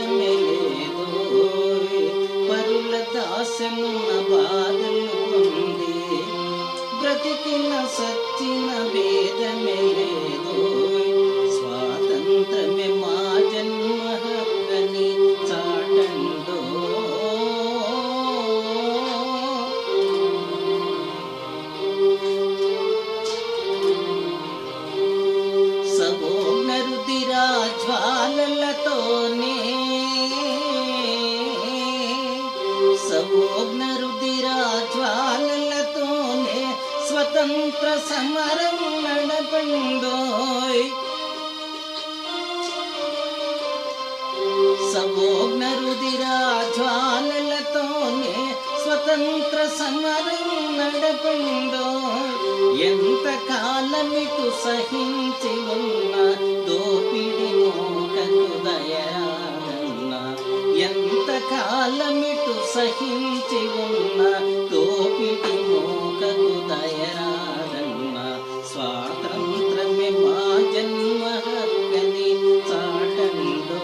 భేదమే లేదు, పరుల దాస్యమున్న బాధలు పొంది బ్రతికిన సచ్చిన భేదమే లేదు, స్వాతంత్రమే మా జన్మ హక్కని చాటండో. సవోగ్న రుధిరా జ్వాలలతోనే, సవోగ్న రుధిరా జ్వాలలతోనే స్వతంత్ర సమరం నడపండోయ్. సవోగ్న రుధిరా జ్వాలలతోనే స్వతంత్ర సమరం నడపండోయ్. ఎంత కాలమిటు సహించి ఉన్న దోపిడి మోకకు దయరాదన్న, ఎంత కాలమిటు సహించి ఉన్న దోపిడి మోకకు దయరాదన్న, స్వాతంత్రమే మా జన్మ హక్కని చాటండో.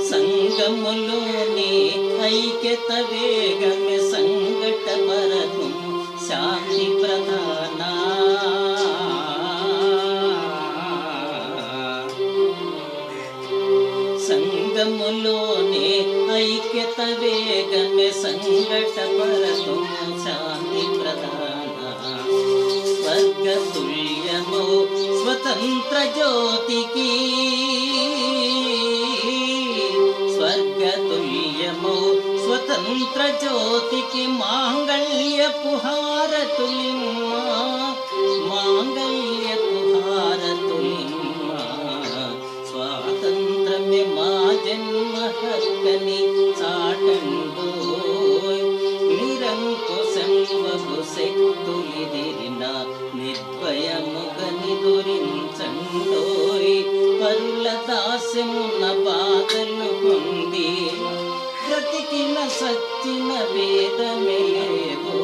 సంగములోని ఐక్యత వేగమే సంఘట పరకం శాంతి ప్రధాన. సంగములోని ఐక్యత వేగమే సంఘట పరకం శాంతి ప్రధాన. స్వర్గతుల్యమో స్వతంత్ర జ్యోతికి, స్వర్గతుల్యమో స్వతంత్ర జ్యోతికి మాంగళ్యపు హారతులిమ్మా, మాంగళ్యపు హారతులిమ్మా. స్వాతంత్రమే మా జన్మ హక్కని చాటండోయ్. నిరంకుశంబు శక్తులిదిరిన నిర్భయముగని దురించండోయ్. పరుల దాస్యమున్న బాధలు పొంది బ్రతికిన సచ్చిన భేదమే లేదు,